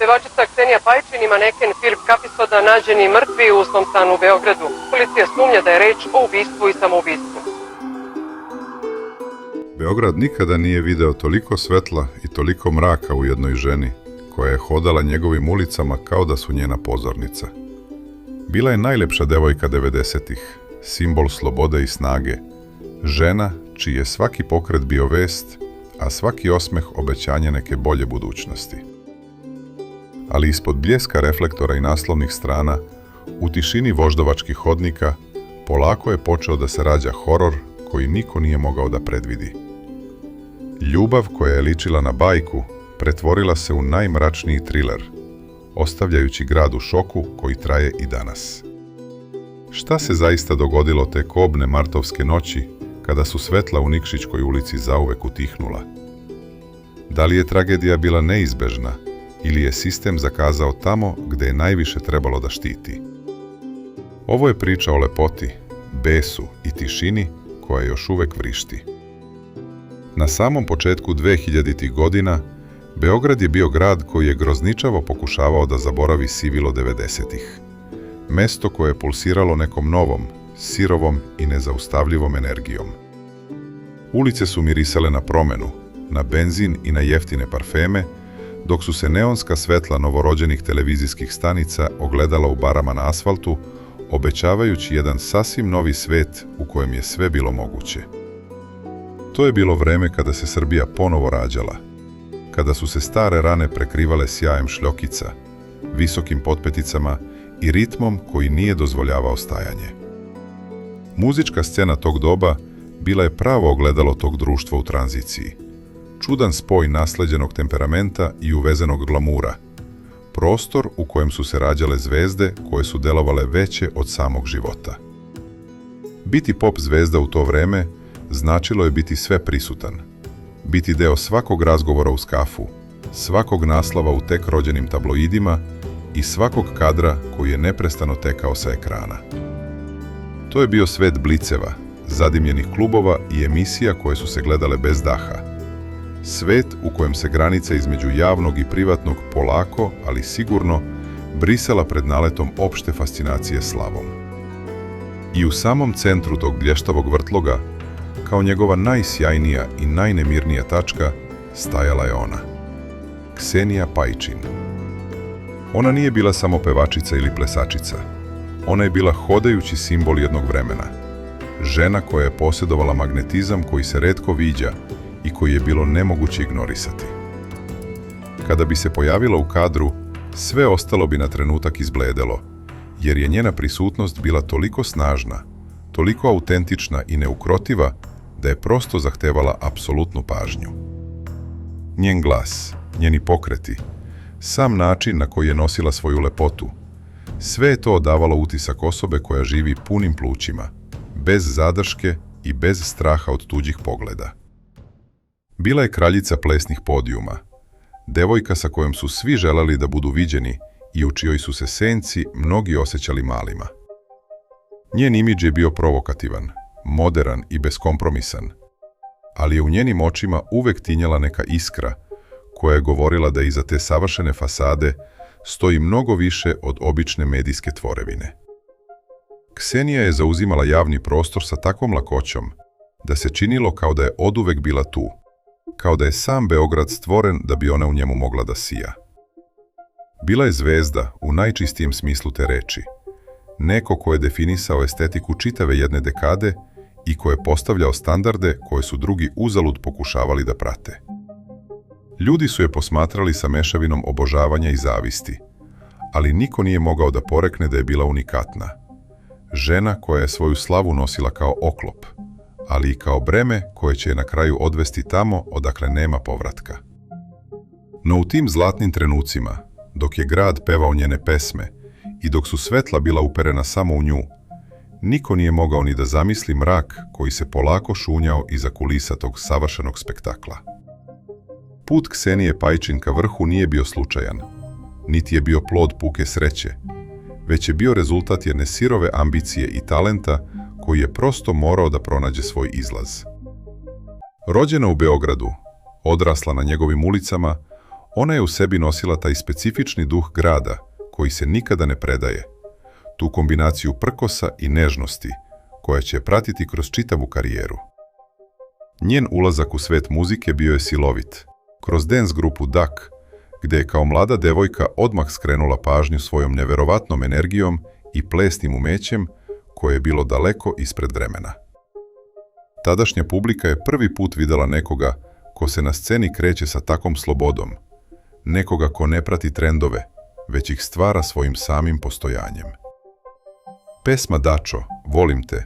Pevačica Ksenija Pajčin i maneken Filip Kapisoda nađeni mrtvi u svom stanu u Beogradu. Policija sumnja da je reč o ubistvu i samoubistvu. Beograd nikada nije video toliko svetla i toliko mraka u jednoj ženi, koja je hodala njegovim ulicama kao da su njena pozornica. Bila je najlepša devojka 90-ih, simbol slobode i snage, žena čiji je svaki pokret bio vest, a svaki osmeh obećanje neke bolje budućnosti. Ali ispod bljeska reflektora i naslovnih strana, u tišini voždovačkih hodnika, polako je počeo da se rađa horor koji niko nije mogao da predvidi. Ljubav koja je ličila na bajku pretvorila se u najmračniji triler, ostavljajući grad u šoku koji traje i danas. Šta se zaista dogodilo te kobne martovske noći kada su svetla u Nikšićkoj ulici zauvek utihnula? Da li je tragedija bila neizbežna ili je sistem zakazao tamo gde je najviše trebalo da štiti? Ovo je priča o lepoti, besu i tišini koja još uvek vrišti. Na samom početku 2000-ih godina Beograd je bio grad koji je grozničavo pokušavao da zaboravi sivilo 90-ih. Mesto koje je pulsiralo nekom novom, sirovom i nezaustavljivom energijom. Ulice su mirisale na promenu, na benzin i na jeftine parfeme, dok su se neonska svetla novorođenih televizijskih stanica ogledala u barama na asfaltu, obećavajući jedan sasvim novi svet u kojem je sve bilo moguće. To je bilo vreme kada se Srbija ponovo rađala, kada su se stare rane prekrivale sjajem šljokica, visokim potpeticama i ritmom koji nije dozvoljavao stajanje. Muzička scena tog doba bila je pravo ogledalo tog društva u tranziciji. Čudan spoj nasleđenog temperamenta i uvezenog glamura. Prostor u kojem su se rađale zvezde koje su delovale veće od samog života. Biti pop zvezda u to vreme značilo je biti sve prisutan. Biti deo svakog razgovora uz kafu, svakog naslova u tek rođenim tabloidima i svakog kadra koji je neprestano tekao sa ekrana. To je bio svet bliceva, zadimljenih klubova i emisija koje su se gledale bez daha. Svet u kojem se granica između javnog i privatnog polako, ali sigurno, brisala pred naletom opšte fascinacije slavom. I u samom centru tog blještavog vrtloga, kao njegova najsjajnija i najnemirnija tačka, stajala je ona. Ksenija Pajčin. Ona nije bila samo pevačica ili plesačica. Ona je bila hodajući simbol jednog vremena. Žena koja je posjedovala magnetizam koji se retko viđa i koji je bilo nemoguće ignorisati. Kada bi se pojavila u kadru, sve ostalo bi na trenutak izbledelo, jer je njena prisutnost bila toliko snažna, toliko autentična i neukrotiva, da je prosto zahtevala apsolutnu pažnju. Njen glas, njeni pokreti, sam način na koji je nosila svoju lepotu, sve je to odavalo utisak osobe koja živi punim plućima, bez zadrške i bez straha od tuđih pogleda. Bila je kraljica plesnih podijuma, devojka sa kojom su svi želeli da budu viđeni i u čijoj su se senci mnogi osjećali malima. Njen imidž je bio provokativan, moderan i beskompromisan, ali je u njenim očima uvek tinjala neka iskra koja je govorila da iza te savršene fasade stoji mnogo više od obične medijske tvorevine. Ksenija je zauzimala javni prostor sa takvom lakoćom da se činilo kao da je oduvek bila tu, kao da je sam Beograd stvoren da bi ona u njemu mogla da sija. Bila je zvezda u najčistijem smislu te reči, neko ko je definisao estetiku čitave jedne dekade i ko je postavljao standarde koje su drugi uzalud pokušavali da prate. Ljudi su je posmatrali sa mešavinom obožavanja i zavisti, ali niko nije mogao da porekne da je bila unikatna. Žena koja je svoju slavu nosila kao oklop, ali i kao breme koje će je na kraju odvesti tamo odakle nema povratka. No u tim zlatnim trenucima, dok je grad pevao njene pesme i dok su svetla bila uperena samo u nju, niko nije mogao ni da zamisli mrak koji se polako šunjao iza kulisa tog savršenog spektakla. Put Ksenije Pajčin ka vrhu nije bio slučajan, niti je bio plod puke sreće, već je bio rezultat jedne sirove ambicije i talenta koji je prosto morao da pronađe svoj izlaz. Rođena u Beogradu, odrasla na njegovim ulicama, Ona je u sebi nosila taj specifični duh grada, koji se nikada ne predaje. Tu kombinaciju prkosa i nežnosti, koja će je pratiti kroz čitavu karijeru. Njen ulazak u svet muzike bio je silovit, kroz dance grupu Duck, gde je kao mlada devojka odmah skrenula pažnju svojom neverovatnom energijom i plesnim umećem, koje je bilo daleko ispred vremena. Tadašnja publika je prvi put videla nekoga ko se na sceni kreće sa takvom slobodom, nekoga ko ne prati trendove, već ih stvara svojim samim postojanjem. Pesma Dačo, Volim te,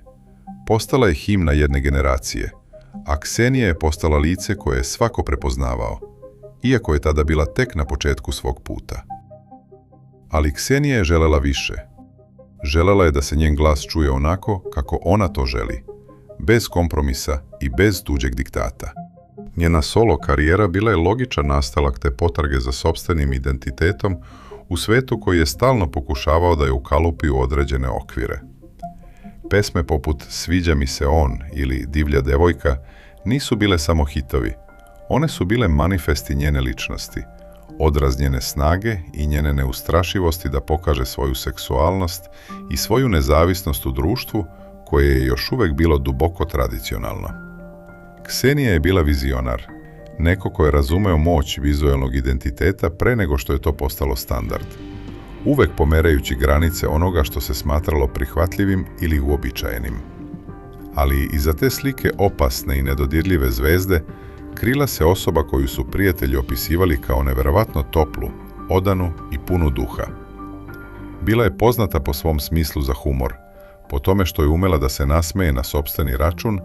postala je himna jedne generacije, a Ksenija je postala lice koje je svako prepoznavao, iako je tada bila tek na početku svog puta. Ali Ksenija je želela više. Želela je da se njen glas čuje onako kako ona to želi, bez kompromisa i bez tuđeg diktata. Njena solo karijera bila je logičan nastavak te potrage za sopstvenim identitetom u svetu koji je stalno pokušavao da je ukalupi u određene okvire. Pesme poput Sviđa mi se on ili Divlja devojka nisu bile samo hitovi. One su bile manifesti njene ličnosti, odraz njene snage i njene neustrašivosti da pokaže svoju seksualnost i svoju nezavisnost u društvu koje je još uvek bilo duboko tradicionalno. Ksenija je bila vizionar, neko ko je razumeo moć vizualnog identiteta pre nego što je to postalo standard, uvek pomerajući granice onoga što se smatralo prihvatljivim ili uobičajenim. Ali iza te slike opasne i nedodirljive zvezde krila se osoba koju su prijatelji opisivali kao neverovatno toplu, odanu i punu duha. Bila je poznata po svom smislu za humor, po tome što je umela da se nasmeje na sopstveni račun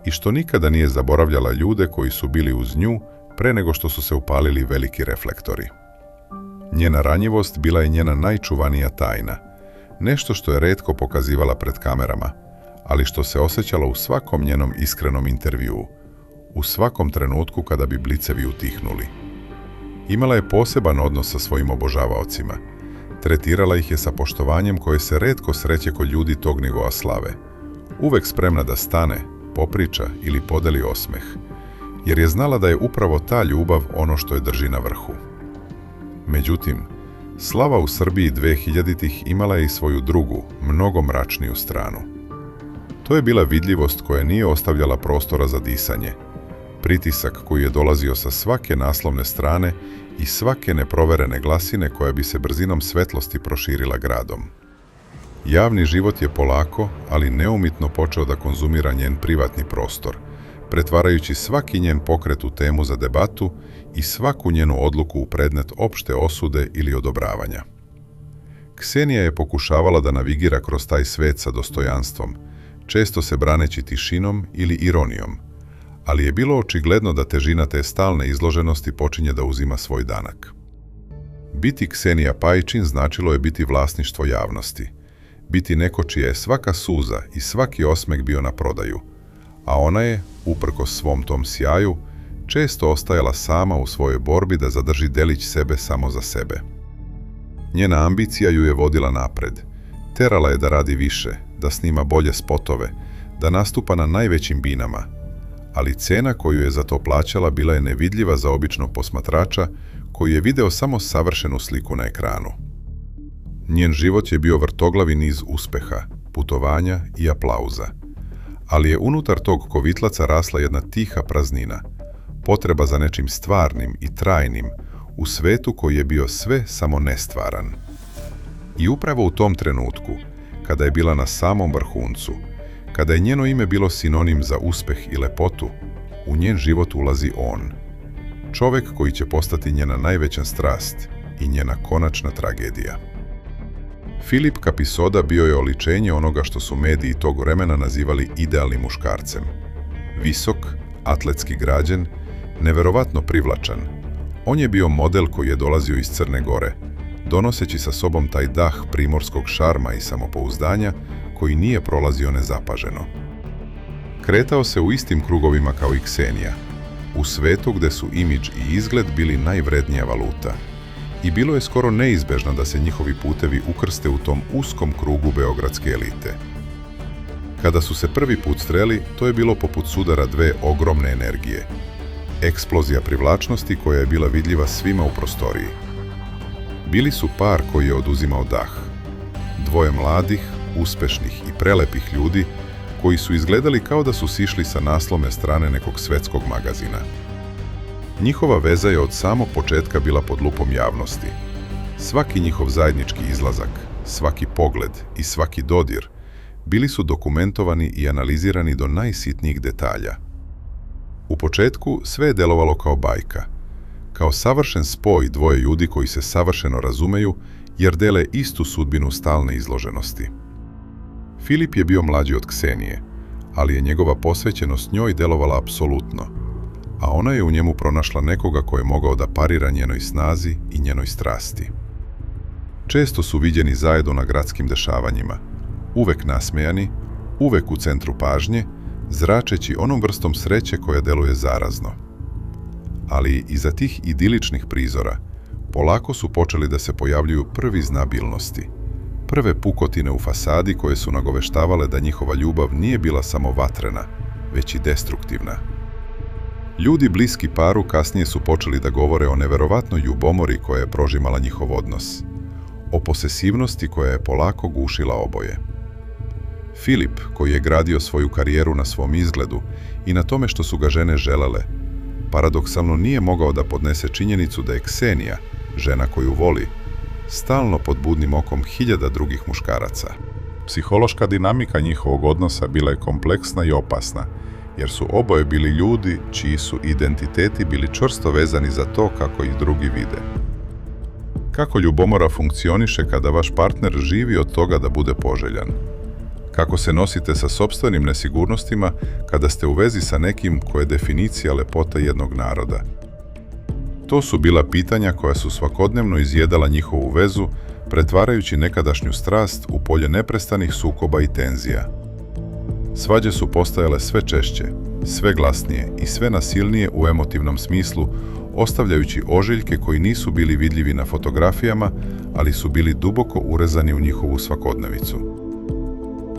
i što nikada nije zaboravljala ljude koji su bili uz nju pre nego što su se upalili veliki reflektori. Njena ranjivost bila je njena najčuvanija tajna, nešto što je retko pokazivala pred kamerama, ali što se osjećalo u svakom njenom iskrenom intervjuu, u svakom trenutku kada bi blicevi utihnuli. Imala je poseban odnos sa svojim obožavaocima. Tretirala ih je sa poštovanjem koje se retko sreće kod ljudi tog nivoa slave. Uvek spremna da stane, popriča ili podeli osmeh, jer je znala da je upravo ta ljubav ono što je drži na vrhu. Međutim, slava u Srbiji 2000-ih imala je i svoju drugu, mnogo mračniju stranu. To je bila vidljivost koja nije ostavljala prostora za disanje, pritisak koji je dolazio sa svake naslovne strane i svake neproverene glasine koja bi se brzinom svetlosti proširila gradom. Javni život je polako, ali neumitno počeo da konzumira njen privatni prostor, pretvarajući svaki njen pokret u temu za debatu i svaku njenu odluku u predmet opšte osude ili odobravanja. Ksenija je pokušavala da navigira kroz taj svet sa dostojanstvom, često se braneći tišinom ili ironijom, ali je bilo očigledno da težina te stalne izloženosti počinje da uzima svoj danak. Biti Ksenija Pajičin značilo je biti vlasništvo javnosti, biti neko čija je svaka suza i svaki osmeh bio na prodaju, a ona je, uprkos svom tom sjaju, često ostajala sama u svojoj borbi da zadrži delić sebe samo za sebe. Njena ambicija ju je vodila napred, terala je da radi više, da snima bolje spotove, da nastupa na najvećim binama, ali cena koju je za to plaćala bila je nevidljiva za običnog posmatrača koji je video samo savršenu sliku na ekranu. Njen život je bio vrtoglavi niz uspeha, putovanja i aplauza, ali je unutar tog kovitlaca rasla jedna tiha praznina, potreba za nečim stvarnim i trajnim u svetu koji je bio sve samo nestvaran. I upravo u tom trenutku, kada je bila na samom vrhuncu, kada je njeno ime bilo sinonim za uspeh i lepotu, u njen život ulazi on. Čovek koji će postati njena najveća strast i njena konačna tragedija. Filip Kapisoda bio je oličenje onoga što su mediji tog vremena nazivali idealnim muškarcem. Visok, atletski građen, neverovatno privlačan. On je bio model koji je dolazio iz Crne Gore, donoseći sa sobom taj dah primorskog šarma i samopouzdanja koji nije prolazio nezapaženo. Kretao se u istim krugovima kao i Ksenija, u svetu gde su imidž i izgled bili najvrednija valuta. I bilo je skoro neizbežno da se njihovi putevi ukrste u tom uskom krugu beogradske elite. Kada su se prvi put sreli, to je bilo poput sudara dve ogromne energije. Eksplozija privlačnosti koja je bila vidljiva svima u prostoriji. Bili su par koji je oduzimao dah. Dvoje mladih, uspešnih i prelepih ljudi koji su izgledali kao da su sišli sa naslovne strane nekog svetskog magazina. Njihova veza je od samog početka bila pod lupom javnosti. Svaki njihov zajednički izlazak, svaki pogled i svaki dodir bili su dokumentovani i analizirani do najsitnijih detalja. U početku sve je delovalo kao bajka, kao savršen spoj dvoje ljudi koji se savršeno razumeju jer dele istu sudbinu stalne izloženosti. Filip je bio mlađi od Ksenije, ali je njegova posvećenost njoj delovala apsolutno, a ona je u njemu pronašla nekoga ko je mogao da parira njenoj snazi i njenoj strasti. Često su viđeni zajedno na gradskim dešavanjima, uvek nasmejani, uvek u centru pažnje, zračeći onom vrstom sreće koja deluje zarazno. Ali iza tih idiličnih prizora polako su počeli da se pojavljuju prvi znabilnosti, prve pukotine u fasadi koje su nagoveštavale da njihova ljubav nije bila samo vatrena, već i destruktivna. Ljudi bliski paru kasnije su počeli da govore o neverovatnoj ljubomori koja je prožimala njihov odnos, o posesivnosti koja je polako gušila oboje. Filip, koji je gradio svoju karijeru na svom izgledu i na tome što su ga žene želele, paradoksalno nije mogao da podnese činjenicu da je Ksenija, žena koju voli, stalno pod budnim okom hiljada drugih muškaraca. Psihološka dinamika njihovog odnosa bila je kompleksna i opasna, jer su oboje bili ljudi čiji su identiteti bili čvrsto vezani za to kako ih drugi vide. Kako ljubomora funkcioniše kada vaš partner živi od toga da bude poželjan? Kako se nosite sa sopstvenim nesigurnostima kada ste u vezi sa nekim ko je definicija lepota jednog naroda? To su bila pitanja koja su svakodnevno izjedala njihovu vezu, pretvarajući nekadašnju strast u polje neprestanih sukoba i tenzija. Svađe su postajale sve češće, sve glasnije i sve nasilnije u emotivnom smislu, ostavljajući ožiljke koji nisu bili vidljivi na fotografijama, ali su bili duboko urezani u njihovu svakodnevicu.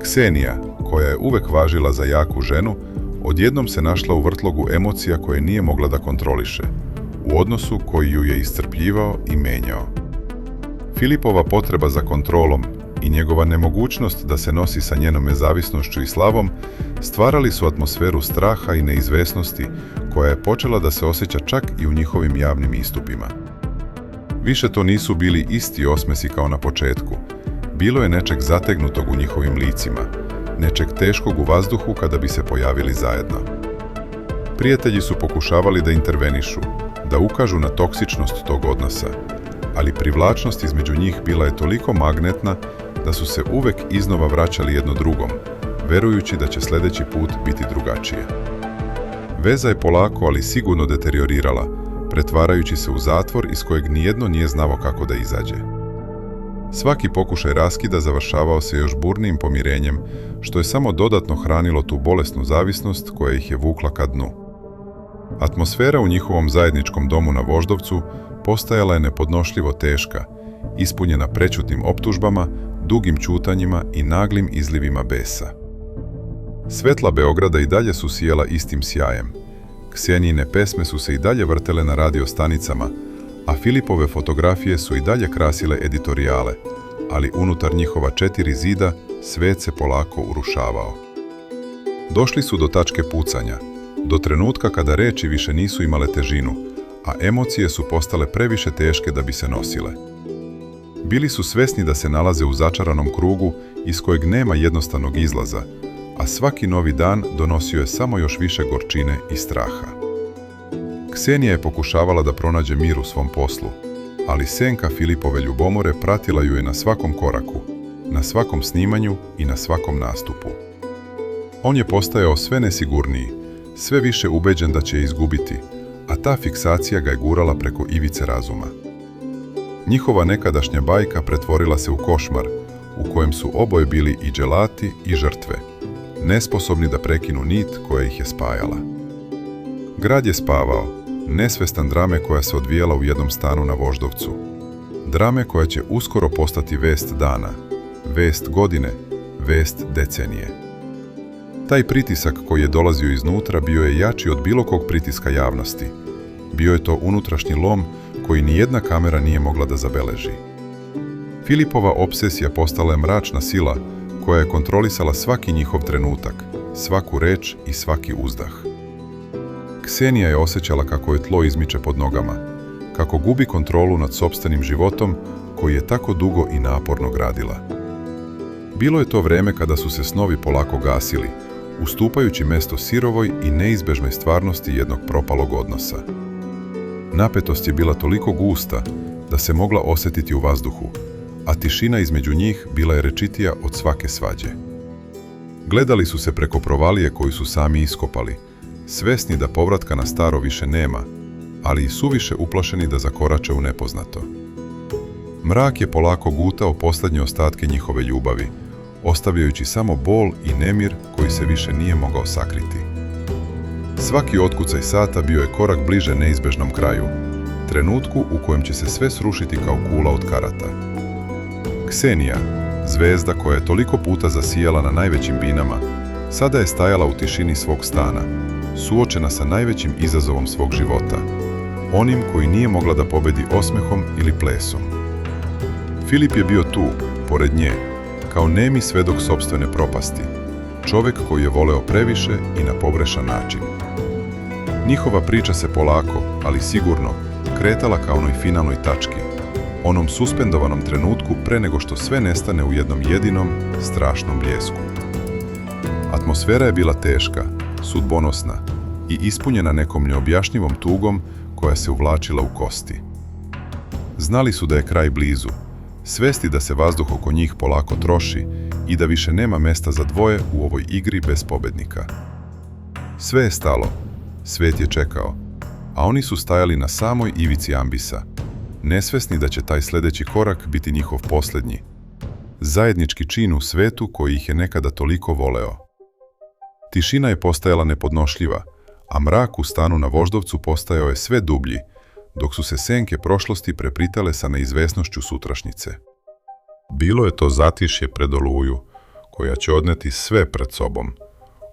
Ksenija, koja je uvek važila za jaku ženu, odjednom se našla u vrtlogu emocija koje nije mogla da kontroliše, u odnosu koji ju je iscrpljivao i menjao. Filipova potreba za kontrolom i njegova nemogućnost da se nosi sa njenom nezavisnošću i slavom stvarali su atmosferu straha i neizvesnosti koja je počela da se osjeća čak i u njihovim javnim istupima. Više to nisu bili isti osmesi kao na početku. Bilo je nečeg zategnutog u njihovim licima, nečeg teškog u vazduhu kada bi se pojavili zajedno. Prijatelji su pokušavali da intervenišu, da ukažu na toksičnost tog odnosa, ali privlačnost između njih bila je toliko magnetna da su se uvek iznova vraćali jedno drugom, verujući da će sledeći put biti drugačije. Veza je polako, ali sigurno deteriorirala, pretvarajući se u zatvor iz kojeg nijedno nije znalo kako da izađe. Svaki pokušaj raskida završavao se još burnijim pomirenjem, što je samo dodatno hranilo tu bolesnu zavisnost koja ih je vukla ka dnu. Atmosfera u njihovom zajedničkom domu na Voždovcu postajala je nepodnošljivo teška, ispunjena prećutnim optužbama, dugim ćutanjima i naglim izlivima besa. Svetla Beograda i dalje su sijala istim sjajem. Ksenijine pesme su se i dalje vrtele na radio stanicama, a Filipove fotografije su i dalje krasile editorijale, ali unutar njihova 4 zida svet se polako urušavao. Došli su do tačke pucanja, do trenutka kada reči više nisu imale težinu, a emocije su postale previše teške da bi se nosile. Bili su svesni da se nalaze u začaranom krugu iz kojeg nema jednostavnog izlaza, a svaki novi dan donosio je samo još više gorčine i straha. Ksenija je pokušavala da pronađe mir u svom poslu, ali senka Filipove ljubomore pratila ju je na svakom koraku, na svakom snimanju i na svakom nastupu. On je postajao sve nesigurniji, sve više ubeđen da će je izgubiti, a ta fiksacija ga je gurala preko ivice razuma. Njihova nekadašnja bajka pretvorila se u košmar, u kojem su oboje bili i dželati i žrtve, nesposobni da prekinu nit koja ih je spajala. Grad je spavao, nesvestan drame koja se odvijala u jednom stanu na Voždovcu. Drame koja će uskoro postati vest dana, vest godine, vest decenije. Taj pritisak koji je dolazio iznutra bio je jači od bilo kog pritiska javnosti. Bio je to unutrašnji lom koji nijedna kamera nije mogla da zabeleži. Filipova obsesija postala je mračna sila koja je kontrolisala svaki njihov trenutak, svaku reč i svaki uzdah. Ksenija je osjećala kako je tlo izmiče pod nogama, kako gubi kontrolu nad sopstvenim životom koji je tako dugo i naporno gradila. Bilo je to vreme kada su se snovi polako gasili, ustupajući mesto sirovoj i neizbežnoj stvarnosti jednog propalog odnosa. Napetost je bila toliko gusta da se mogla osjetiti u vazduhu, a tišina između njih bila je rečitija od svake svađe. Gledali su se preko provalije koju su sami iskopali, svesni da povratka na staro više nema, ali i suviše uplašeni da zakorače u nepoznato. Mrak je polako gutao posljednje ostatke njihove ljubavi, ostavljajući samo bol i nemir koji se više nije mogao sakriti. Svaki otkucaj sata bio je korak bliže neizbežnom kraju, trenutku u kojem će se sve srušiti kao kula od karata. Ksenija, zvezda koja je toliko puta zasijala na najvećim binama, sada je stajala u tišini svog stana, suočena sa najvećim izazovom svog života, onim koji nije mogla da pobedi osmehom ili plesom. Filip je bio tu, pored nje, kao nemi svedok sopstvene propasti, čovjek koji je voleo previše i na pogrešan način. Njihova priča se polako, ali sigurno, kretala ka onoj finalnoj tački, onom suspendovanom trenutku pre nego što sve nestane u jednom jedinom, strašnom bljesku. Atmosfera je bila teška, sudbonosna i ispunjena nekom neobjašnjivom tugom koja se uvlačila u kosti. Znali su da je kraj blizu, svesti da se vazduh oko njih polako troši i da više nema mesta za dvoje u ovoj igri bez pobednika. Sve je stalo, svet je čekao, a oni su stajali na samoj ivici ambisa, nesvesni da će taj sljedeći korak biti njihov posljednji. Zajednički čin u svetu koji ih je nekada toliko voleo. Tišina je postajala nepodnošljiva, a mrak u stanu na Voždovcu postajao je sve dublji, dok su se senke prošlosti prepritale sa neizvesnošću sutrašnjice. Bilo je to zatišje pred oluju, koja će odneti sve pred sobom,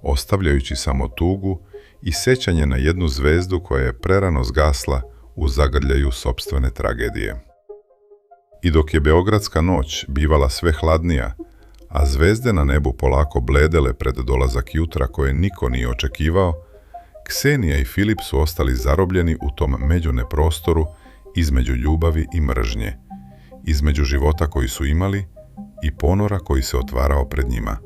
ostavljajući samo tugu i sećanje na jednu zvezdu koja je prerano zgasla u zagrljaju sopstvene tragedije. I dok je beogradska noć bivala sve hladnija, a zvezde na nebu polako bledele pred dolazak jutra koje niko nije očekivao, Ksenija i Filip su ostali zarobljeni u tom međune prostoru između ljubavi i mržnje, između života koji su imali i ponora koji se otvarao pred njima.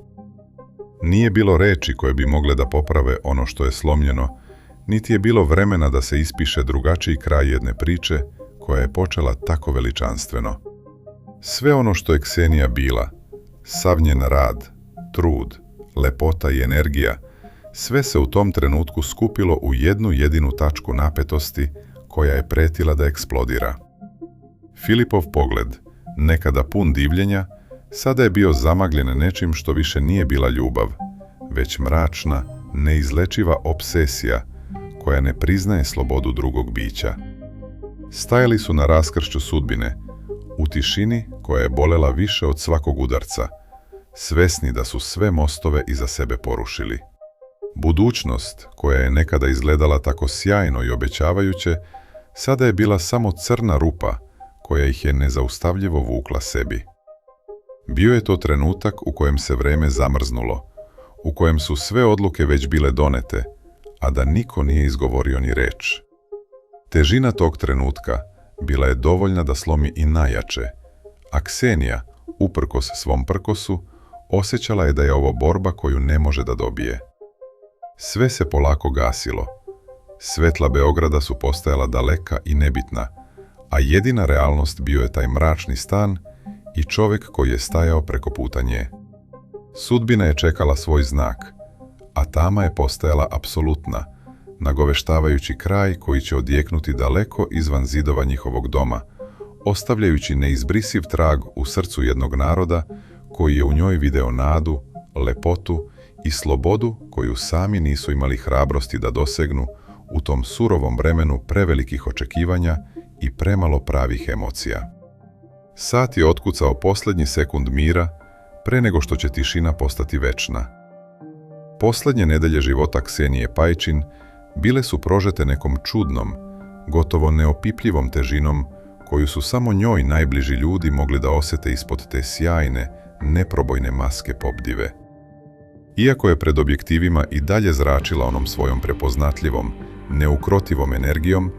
Nije bilo reči koje bi mogle da poprave ono što je slomljeno, niti je bilo vremena da se ispiše drugačiji kraj jedne priče koja je počela tako veličanstveno. Sve ono što je Ksenija bila, sav njen rad, trud, lepota i energija, sve se u tom trenutku skupilo u jednu jedinu tačku napetosti koja je pretila da eksplodira. Filipov pogled, nekada pun divljenja, sada je bio zamagljen nečim što više nije bila ljubav, već mračna, neizlečiva obsesija koja ne priznaje slobodu drugog bića. Stajali su na raskršću sudbine, u tišini koja je bolela više od svakog udarca, svesni da su sve mostove iza sebe porušili. Budućnost, koja je nekada izgledala tako sjajno i obećavajuće, sada je bila samo crna rupa koja ih je nezaustavljivo vukla sebi. Bio je to trenutak u kojem se vreme zamrznulo, u kojem su sve odluke već bile donete, a da niko nije izgovorio ni reč. Težina tog trenutka bila je dovoljna da slomi i najjače, a Ksenija, uprkos svom prkosu, osjećala je da je ovo borba koju ne može da dobije. Sve se polako gasilo. Svetla Beograda su postajala daleka i nebitna, a jedina realnost bio je taj mračni stan i čovjek koji je stajao preko puta nje. Sudbina je čekala svoj znak, a tama je postajala apsolutna, nagoveštavajući kraj koji će odjeknuti daleko izvan zidova njihovog doma, ostavljajući neizbrisiv trag u srcu jednog naroda koji je u njoj video nadu, lepotu i slobodu koju sami nisu imali hrabrosti da dosegnu u tom surovom vremenu prevelikih očekivanja i premalo pravih emocija. Sat je otkucao posljednji sekund mira pre nego što će tišina postati večna. Posljednje nedelje života Ksenije Pajčin bile su prožete nekom čudnom, gotovo neopipljivom težinom koju su samo njoj najbliži ljudi mogli da osjete ispod te sjajne, neprobojne maske popdive. Iako je pred objektivima i dalje zračila onom svojom prepoznatljivom, neukrotivom energijom,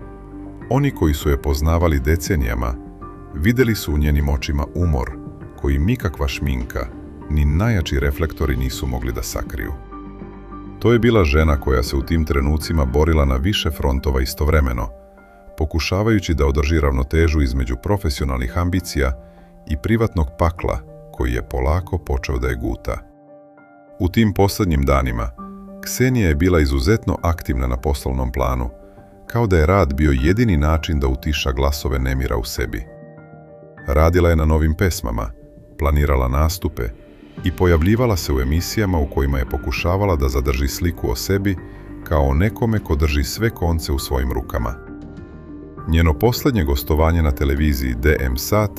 oni koji su je poznavali decenijama vidjeli su u njenim očima umor koji nikakva šminka, ni najjači reflektori nisu mogli da sakriju. To je bila žena koja se u tim trenucima borila na više frontova istovremeno, pokušavajući da održi ravnotežu između profesionalnih ambicija i privatnog pakla koji je polako počeo da je guta. U tim posljednjim danima Ksenija je bila izuzetno aktivna na poslovnom planu, kao da je rad bio jedini način da utiša glasove nemira u sebi. Radila je na novim pesmama, planirala nastupe i pojavljivala se u emisijama u kojima je pokušavala da zadrži sliku o sebi kao o nekome ko drži sve konce u svojim rukama. Njeno posljednje gostovanje na televiziji DM Sat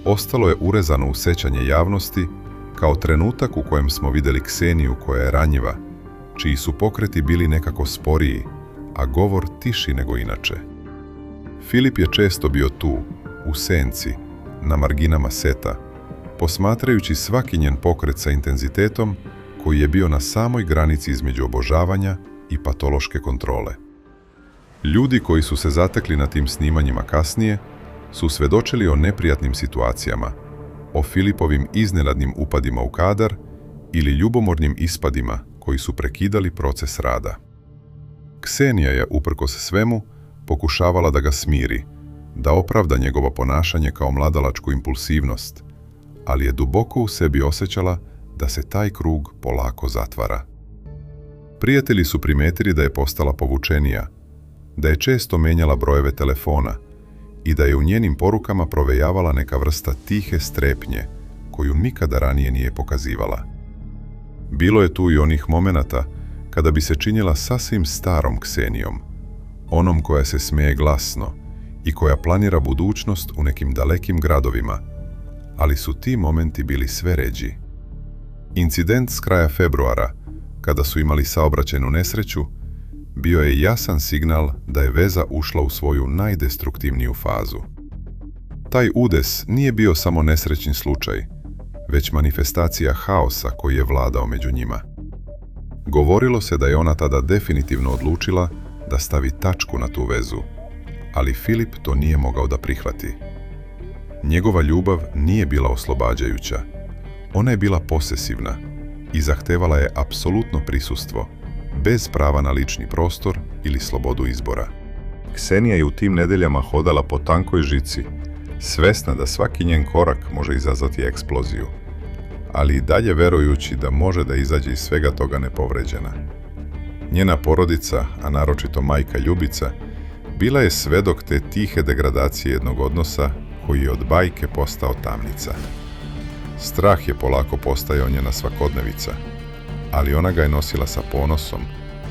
ostalo je urezano u sećanje javnosti kao trenutak u kojem smo vidjeli Kseniju koja je ranjiva, čiji su pokreti bili nekako sporiji, a govor tiši nego inače. Filip je često bio tu, u senci, na marginama seta, posmatrajući svaki njen pokret sa intenzitetom koji je bio na samoj granici između obožavanja i patološke kontrole. Ljudi koji su se zatekli na tim snimanjima kasnije su svedočili o neprijatnim situacijama, o Filipovim iznenadnim upadima u kadar ili ljubomornim ispadima koji su prekidali proces rada. Ksenija je, uprkos svemu, pokušavala da ga smiri, da opravda njegovo ponašanje kao mladalačku impulsivnost, ali je duboko u sebi osjećala da se taj krug polako zatvara. Prijatelji su primetili da je postala povučenija, da je često menjala brojeve telefona i da je u njenim porukama provejavala neka vrsta tihe strepnje koju nikada ranije nije pokazivala. Bilo je tu i onih momenata kada bi se činjela sasvim starom Ksenijom, onom koja se smeje glasno i koja planira budućnost u nekim dalekim gradovima, ali su ti momenti bili sve ređi. Incident s kraja februara, kada su imali saobraćajnu nesreću, bio je jasan signal da je veza ušla u svoju najdestruktivniju fazu. Taj udes nije bio samo nesrećni slučaj, već manifestacija haosa koji je vladao među njima. Govorilo se da je ona tada definitivno odlučila da stavi tačku na tu vezu, ali Filip to nije mogao da prihvati. Njegova ljubav nije bila oslobađajuća, ona je bila posesivna i zahtevala je apsolutno prisustvo, bez prava na lični prostor ili slobodu izbora. Ksenija je u tim nedeljama hodala po tankoj žici, svesna da svaki njen korak može izazvati eksploziju, ali i dalje verujući da može da izađe iz svega toga nepovređena. Njena porodica, a naročito majka Ljubica, bila je svedok te tihe degradacije jednog odnosa koji je od bajke postao tamnica. Strah je polako postajao njena svakodnevica, ali ona ga je nosila sa ponosom,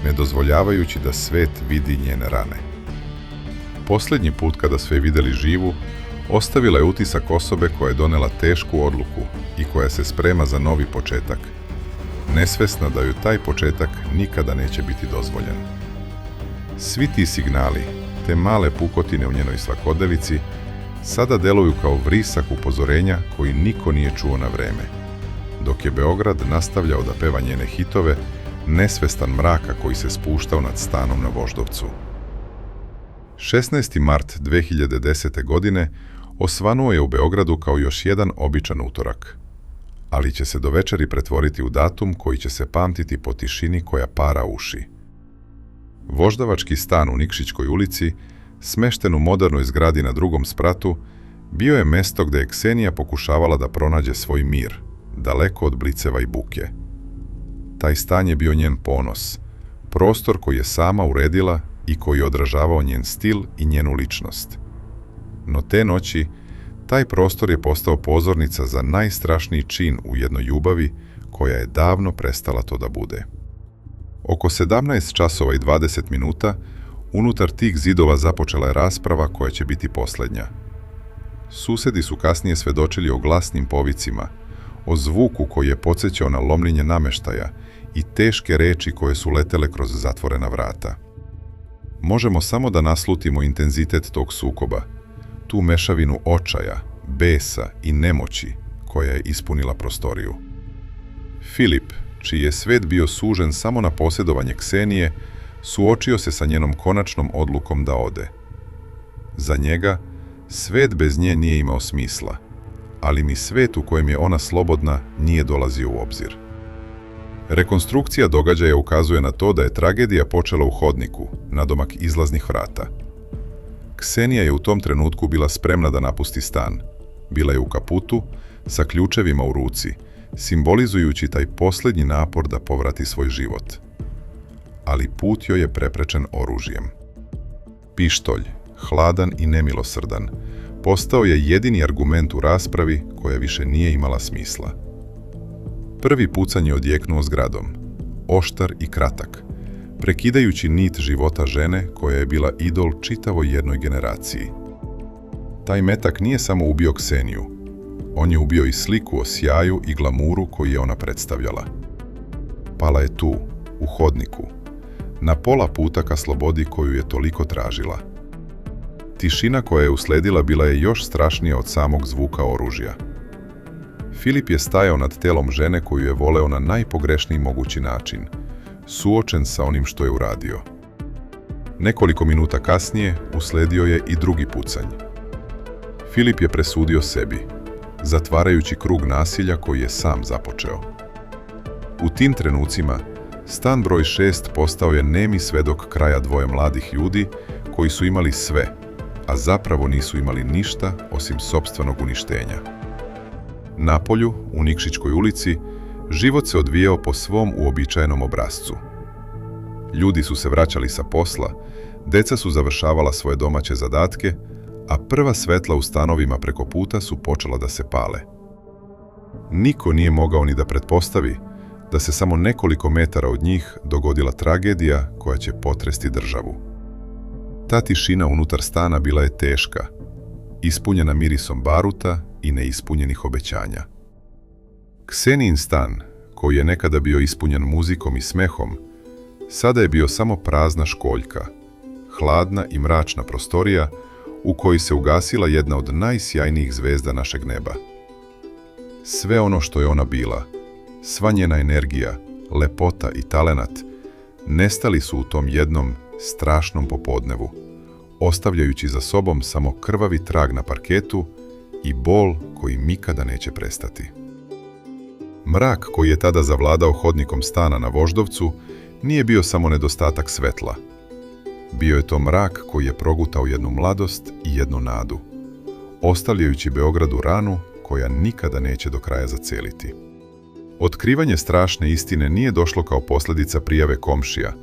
ne dozvoljavajući da svet vidi njene rane. Posljednji put kada su je vidjeli živu, ostavila je utisak osobe koja je donela tešku odluku i koja se sprema za novi početak, nesvesna da joj taj početak nikada neće biti dozvoljen. Svi ti signali, te male pukotine u njenoj svakodnevici, sada deluju kao vrisak upozorenja koji niko nije čuo na vreme. Dok je Beograd nastavljao da peva njene hitove, nesvestan mraka koji se spuštao nad stanom na Voždovcu. 16. mart 2010. godine osvanuo je u Beogradu kao još jedan običan utorak, ali će se do večeri pretvoriti u datum koji će se pamtiti po tišini koja para uši. Voždovački stan u Nikšićkoj ulici, smešten u modernoj zgradi na drugom spratu, bio je mesto gde je Ksenija pokušavala da pronađe svoj mir, daleko od bliceva i buke. Taj stan je bio njen ponos, prostor koji je sama uredila i koji je odražavao njen stil i njenu ličnost. No te noći, taj prostor je postao pozornica za najstrašniji čin u jednoj ljubavi koja je davno prestala to da bude. Oko 17 časova i 20 minuta, unutar tih zidova započela je rasprava koja će biti posljednja. Susedi su kasnije svedočili o glasnim povicima, o zvuku koji je podsjećao na lomljenje nameštaja i teške reči koje su letele kroz zatvorena vrata. Možemo samo da naslutimo intenzitet tog sukoba, tu mešavinu očaja, besa i nemoći koja je ispunila prostoriju. Filip, čiji je svet bio sužen samo na posjedovanje Ksenije, suočio se sa njenom konačnom odlukom da ode. Za njega, svet bez nje nije imao smisla, ali ni svet u kojem je ona slobodna nije dolazio u obzir. Rekonstrukcija događaja ukazuje na to da je tragedija počela u hodniku, nadomak izlaznih vrata. Ksenija je u tom trenutku bila spremna da napusti stan. Bila je u kaputu, sa ključevima u ruci, simbolizujući taj posljednji napor da povrati svoj život. Ali put joj je preprečen oružjem. Pištolj, hladan i nemilosrdan, postao je jedini argument u raspravi koja više nije imala smisla. Prvi pucanj je odjeknuo zgradom, oštar i kratak, prekidajući nit života žene koja je bila idol čitavoj jednoj generaciji. Taj metak nije samo ubio Kseniju, on je ubio i sliku o sjaju i glamuru koju je ona predstavljala. Pala je tu, u hodniku, na pola puta ka slobodi koju je toliko tražila. Tišina koja je usledila bila je još strašnija od samog zvuka oružja. Filip je stajao nad telom žene koju je voleo na najpogrešniji mogući način, suočen sa onim što je uradio. Nekoliko minuta kasnije usledio je i drugi pucanj. Filip je presudio sebi, zatvarajući krug nasilja koji je sam započeo. U tim trenucima, stan broj 6 postao je nemi svedok kraja dvoje mladih ljudi koji su imali sve, a zapravo nisu imali ništa osim sopstvenog uništenja. Napolju, u Nikšićkoj ulici, život se odvijao po svom uobičajenom obrascu. Ljudi su se vraćali sa posla, deca su završavala svoje domaće zadatke, a prva svetla u stanovima preko puta su počela da se pale. Niko nije mogao ni da pretpostavi da se samo nekoliko metara od njih dogodila tragedija koja će potresti državu. Ta tišina unutar stana bila je teška, ispunjena mirisom baruta i neispunjenih obećanja. Ksenijin stan, koji je nekada bio ispunjen muzikom i smehom, sada je bio samo prazna školjka, hladna i mračna prostorija u kojoj se ugasila jedna od najsjajnijih zvezda našeg neba. Sve ono što je ona bila, sva njena energija, lepota i talenat, nestali su u tom jednom strašnom popodnevu, ostavljajući za sobom samo krvavi trag na parketu i bol koji nikada neće prestati. Mrak koji je tada zavladao hodnikom stana na Voždovcu nije bio samo nedostatak svetla. Bio je to mrak koji je progutao jednu mladost i jednu nadu, ostavljajući Beogradu ranu koja nikada neće do kraja zaceliti. Otkrivanje strašne istine nije došlo kao posljedica prijave komšija,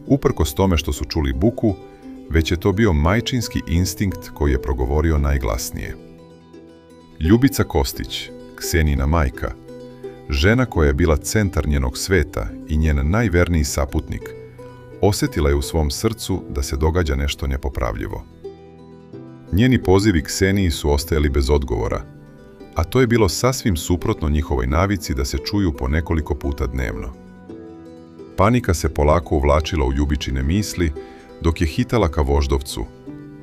uprkos tome što su čuli buku, već je to bio majčinski instinkt koji je progovorio najglasnije. Ljubica Kostić, Ksenijina majka, žena koja je bila centar njenog sveta i njen najverniji saputnik, osjetila je u svom srcu da se događa nešto nepopravljivo. Njeni pozivi Kseniji su ostajali bez odgovora, a to je bilo sasvim suprotno njihovoj navici da se čuju po nekoliko puta dnevno. Panika se polako uvlačila u Ljubičine misli dok je hitala ka Voždovcu,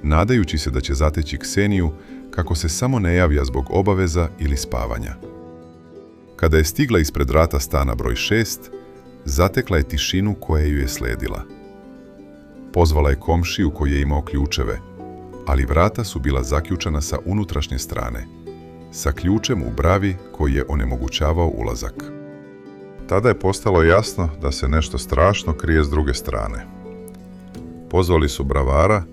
nadajući se da će zateći Kseniju kako se samo ne javlja zbog obaveza ili spavanja. Kada je stigla ispred vrata stana broj 6, zatekla je tišinu koja ju je sledila. Pozvala je komšiju koji je imao ključeve, ali vrata su bila zaključana sa unutrašnje strane, sa ključem u bravi koji je onemogućavao ulazak. Tada je postalo jasno da se nešto strašno krije s druge strane. Pozvali su bravara,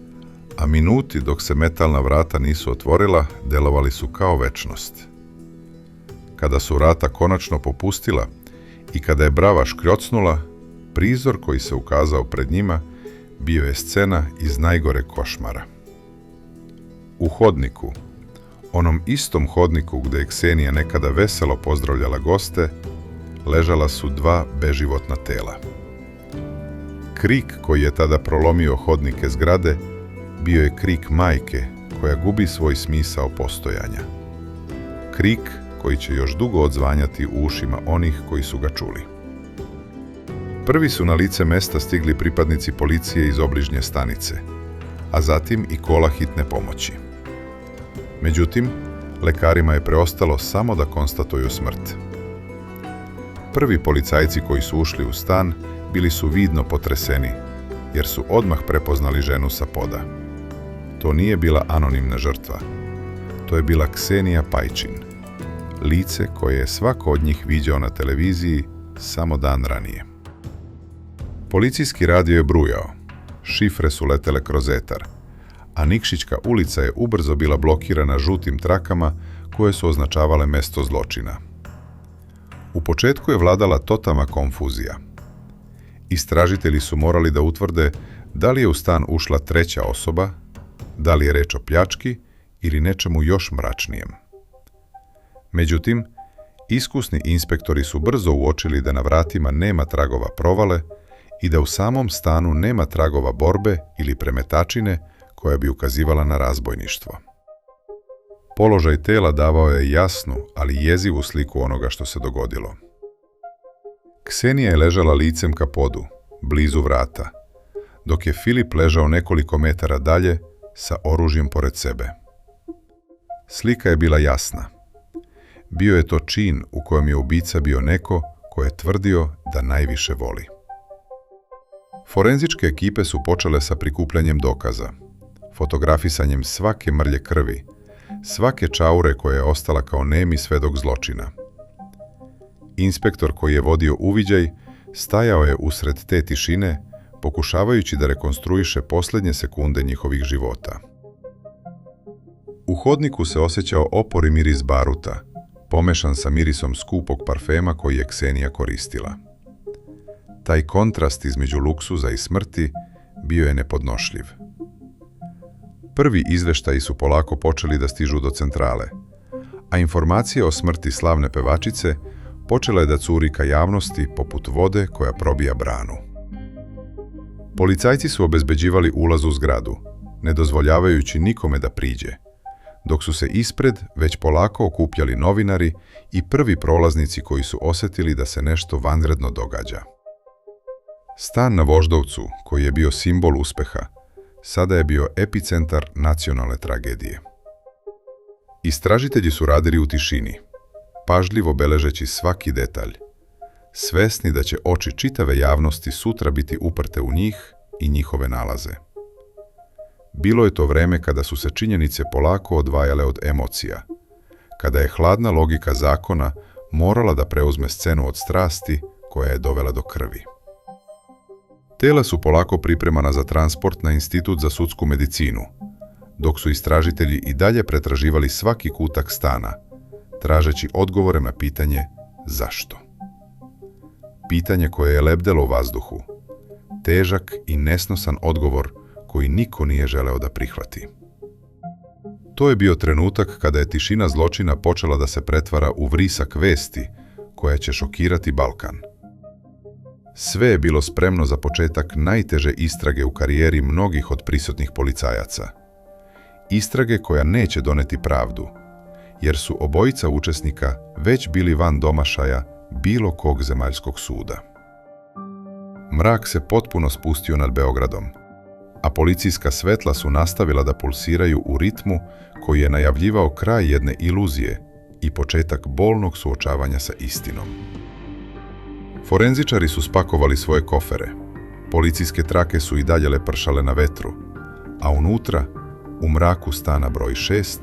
a minuti dok se metalna vrata nisu otvorila, delovali su kao večnost. Kada su vrata konačno popustila i kada je brava škrjocnula, prizor koji se ukazao pred njima bio je scena iz najgore košmara. U hodniku, onom istom hodniku gdje je Ksenija nekada veselo pozdravljala goste, ležala su dva beživotna tela. Krik koji je tada prolomio hodnike zgrade bio je krik majke koja gubi svoj smisao postojanja. Krik koji će još dugo odzvanjati u ušima onih koji su ga čuli. Prvi su na lice mesta stigli pripadnici policije iz obližnje stanice, a zatim i kola hitne pomoći. Međutim, lekarima je preostalo samo da konstatuju smrt. Prvi policajci koji su ušli u stan bili su vidno potreseni, jer su odmah prepoznali ženu sa poda. To nije bila anonimna žrtva. To je bila Ksenija Pajčin, lice koje je svako od njih viđao na televiziji samo dan ranije. Policijski radio je brujao, šifre su letele kroz etar, a Nikšićka ulica je ubrzo bila blokirana žutim trakama koje su označavale mesto zločina. U početku je vladala totalna konfuzija. Istražitelji su morali da utvrde da li je u stan ušla treća osoba, da li je reč o pljački ili nečemu još mračnijem. Međutim, iskusni inspektori su brzo uočili da na vratima nema tragova provale i da u samom stanu nema tragova borbe ili premetačine koja bi ukazivala na razbojništvo. Položaj tela davao je jasnu, ali jezivu sliku onoga što se dogodilo. Ksenija je ležala licem ka podu, blizu vrata, dok je Filip ležao nekoliko metara dalje sa oružjem pored sebe. Slika je bila jasna. Bio je to čin u kojem je ubica bio neko ko je tvrdio da najviše voli. Forenzičke ekipe su počele sa prikupljanjem dokaza, fotografisanjem svake mrlje krvi, svake čaure koja je ostala kao nemi svedok zločina. Inspektor koji je vodio uviđaj stajao je usred te tišine, pokušavajući da rekonstruiše posljednje sekunde njihovih života. U hodniku se osjećao opori miris baruta, pomešan sa mirisom skupog parfema koji je Ksenija koristila. Taj kontrast između luksuza i smrti bio je nepodnošljiv. Prvi izveštaji su polako počeli da stižu do centrale, a informacija o smrti slavne pevačice počela je da curi ka javnosti poput vode koja probija branu. Policajci su obezbeđivali ulaz u zgradu, ne dozvoljavajući nikome da priđe, dok su se ispred već polako okupljali novinari i prvi prolaznici koji su osjetili da se nešto vanredno događa. Stan na Voždovcu, koji je bio simbol uspeha, sada je bio epicentar nacionalne tragedije. Istražitelji su radili u tišini, pažljivo beležeći svaki detalj, svesni da će oči čitave javnosti sutra biti uprte u njih i njihove nalaze. Bilo je to vreme kada su se činjenice polako odvajale od emocija, kada je hladna logika zakona morala da preuzme scenu od strasti koja je dovela do krvi. Tela su polako pripremana za transport na Institut za sudsku medicinu, dok su istražitelji i dalje pretraživali svaki kutak stana, tražeći odgovore na pitanje zašto. Pitanje koje je lebdelo u vazduhu, težak i nesnosan odgovor koji niko nije želeo da prihvati. To je bio trenutak kada je tišina zločina počela da se pretvara u vrisak vesti koja će šokirati Balkan. Sve je bilo spremno za početak najteže istrage u karijeri mnogih od prisutnih policajaca. Istrage koja neće doneti pravdu, jer su obojica učesnika već bili van domašaja bilo kog zemaljskog suda. Mrak se potpuno spustio nad Beogradom, a policijska svetla su nastavila da pulsiraju u ritmu koji je najavljivao kraj jedne iluzije i početak bolnog suočavanja sa istinom. Forenzičari su spakovali svoje kofere, policijske trake su i dalje lepršale na vetru, a unutra, u mraku stana broj 6,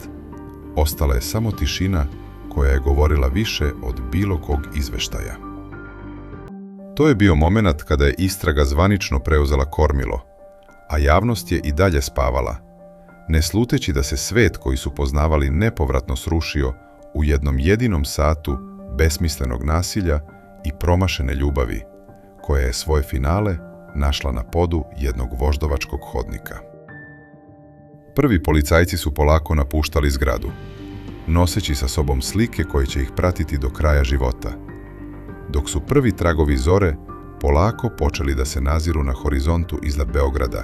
ostala je samo tišina koja je govorila više od bilo kog izveštaja. To je bio moment kada je istraga zvanično preuzela kormilo, a javnost je i dalje spavala, ne sluteći da se svet koji su poznavali nepovratno srušio u jednom jedinom satu besmislenog nasilja i promašene ljubavi, koja je svoje finale našla na podu jednog voždovačkog hodnika. Prvi policajci su polako napuštali zgradu, noseći sa sobom slike koje će ih pratiti do kraja života, dok su prvi tragovi zore polako počeli da se naziru na horizontu iznad Beograda,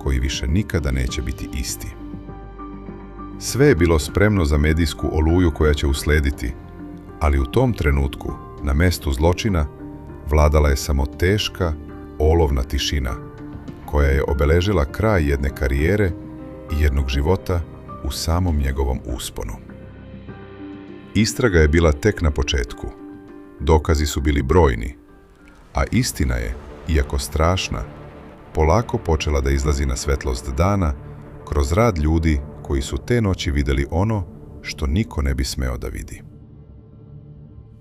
koji više nikada neće biti isti. Sve je bilo spremno za medijsku oluju koja će uslediti, ali u tom trenutku, na mestu zločina, vladala je samo teška, olovna tišina, koja je obeležila kraj jedne karijere i jednog života u samom njegovom usponu. Istraga je bila tek na početku. Dokazi su bili brojni, a istina je, iako strašna, polako počela da izlazi na svetlost dana kroz rad ljudi koji su te noći vidjeli ono što niko ne bi smeo da vidi.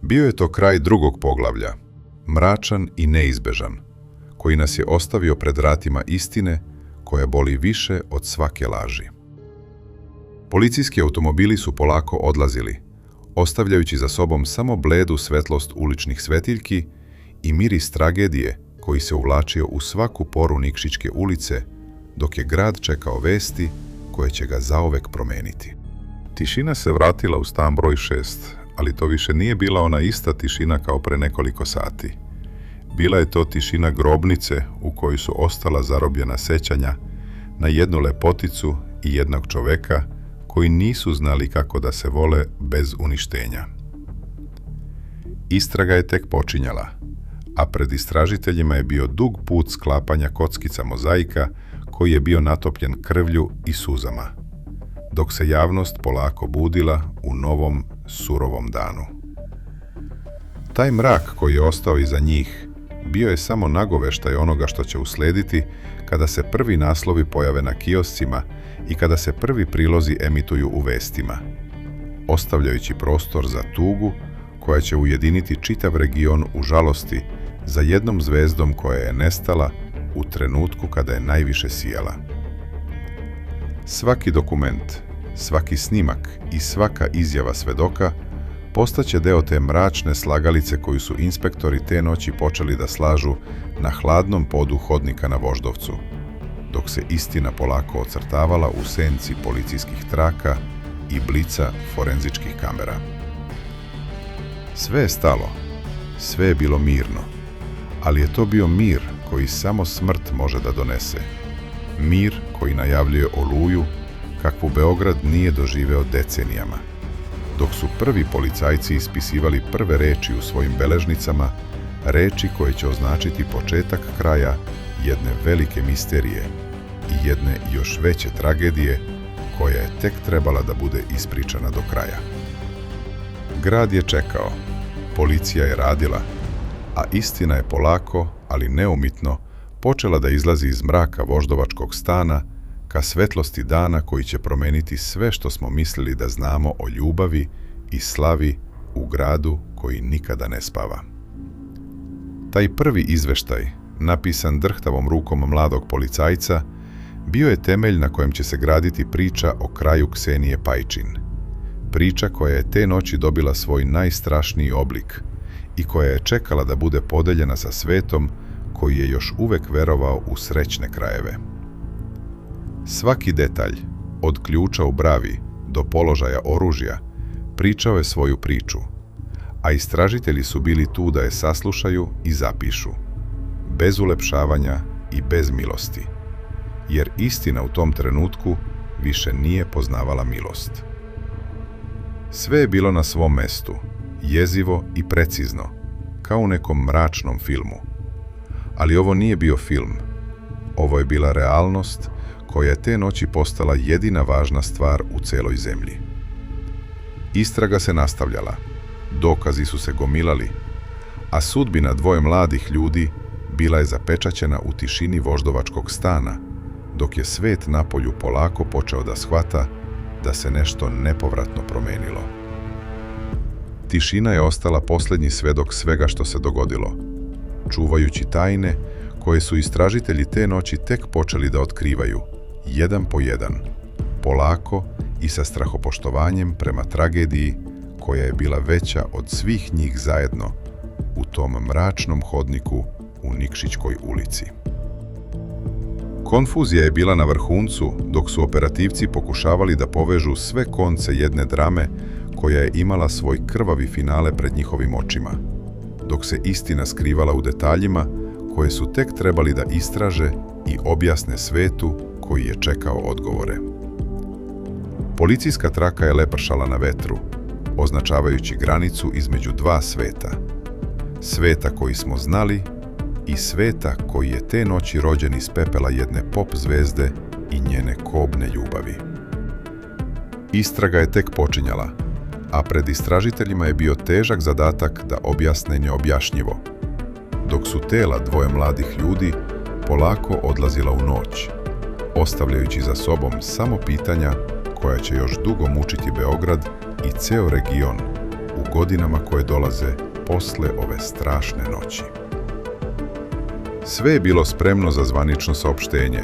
Bio je to kraj drugog poglavlja, mračan i neizbežan, koji nas je ostavio pred vratima istine koja boli više od svake laži. Policijski automobili su polako odlazili, ostavljajući za sobom samo bledu svetlost uličnih svetiljki i miris tragedije koji se uvlačio u svaku poru Nikšićke ulice, dok je grad čekao vesti koje će ga zauvek promeniti. Tišina se vratila u stan broj 6, ali to više nije bila ona ista tišina kao pre nekoliko sati. Bila je to tišina grobnice u kojoj su ostala zarobljena sećanja na jednu lepoticu i jednog čoveka koji nisu znali kako da se vole bez uništenja. Istraga je tek počinjala, a pred istražiteljima je bio dug put sklapanja kockica mozaika koji je bio natopljen krvlju i suzama, dok se javnost polako budila u novom, surovom danu. Taj mrak koji je ostao iza njih bio je samo nagoveštaj onoga što će uslediti kada se prvi naslovi pojave na kioscima i kada se prvi prilozi emituju u vestima, ostavljajući prostor za tugu koja će ujediniti čitav region u žalosti za jednom zvezdom koja je nestala u trenutku kada je najviše sijala. Svaki dokument, svaki snimak i svaka izjava svedoka postaće deo te mračne slagalice koju su inspektori te noći počeli da slažu na hladnom podu hodnika na Voždovcu, dok se istina polako ocrtavala u senci policijskih traka i blica forenzičkih kamera. Sve je stalo, sve je bilo mirno, ali je to bio mir koji samo smrt može da donese. Mir koji najavljuje oluju kakvu Beograd nije doživeo decenijama. Dok su prvi policajci ispisivali prve reči u svojim beležnicama, reči koje će označiti početak kraja jedne velike misterije i jedne još veće tragedije koja je tek trebala da bude ispričana do kraja. Grad je čekao, policija je radila, a istina je polako, ali neumitno, počela da izlazi iz mraka voždovačkog stana ka svetlosti dana koji će promeniti sve što smo mislili da znamo o ljubavi i slavi u gradu koji nikada ne spava. Taj prvi izveštaj, napisan drhtavom rukom mladog policajca, bio je temelj na kojem će se graditi priča o kraju Ksenije Pajčin. Priča koja je te noći dobila svoj najstrašniji oblik i koja je čekala da bude podeljena sa svetom koji je još uvek verovao u srećne krajeve. Svaki detalj, od ključa u bravi do položaja oružja, pričao je svoju priču, a istražitelji su bili tu da je saslušaju i zapišu, bez ulepšavanja i bez milosti, jer istina u tom trenutku više nije poznavala milost. Sve je bilo na svom mestu, jezivo i precizno, kao u nekom mračnom filmu. Ali ovo nije bio film, ovo je bila realnost koja je te noći postala jedina važna stvar u celoj zemlji. Istraga se nastavljala, dokazi su se gomilali, a sudbina dvoje mladih ljudi bila je zapečaćena u tišini voždovačkog stana, dok je svet napolju polako počeo da shvata da se nešto nepovratno promenilo. Tišina je ostala posljednji svedok svega što se dogodilo, čuvajući tajne koje su istražitelji te noći tek počeli da otkrivaju, jedan po jedan, polako i sa strahopoštovanjem prema tragediji koja je bila veća od svih njih zajedno u tom mračnom hodniku u Nikšićkoj ulici. Konfuzija je bila na vrhuncu dok su operativci pokušavali da povežu sve konce jedne drame koja je imala svoj krvavi finale pred njihovim očima, dok se istina skrivala u detaljima koje su tek trebali da istraže i objasne svetu koji je čekao odgovore. Policijska traka je lepršala na vetru, označavajući granicu između dva sveta. Sveta koji smo znali i sveta koji je te noći rođen iz pepela jedne pop zvezde i njene kobne ljubavi. Istraga je tek počinjala, a pred istražiteljima je bio težak zadatak da objasne neobjašnjivo, dok su tela dvoje mladih ljudi polako odlazila u noć, ostavljajući za sobom samo pitanja koja će još dugo mučiti Beograd i ceo region u godinama koje dolaze posle ove strašne noći. Sve je bilo spremno za zvanično saopštenje,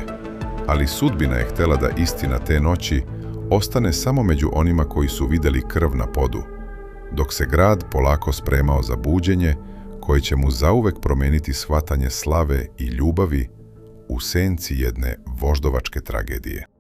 ali sudbina je htjela da istina te noći ostane samo među onima koji su vidjeli krv na podu, dok se grad polako spremao za buđenje koje će mu zauvek promeniti shvatanje slave i ljubavi u senci jedne voždovačke tragedije.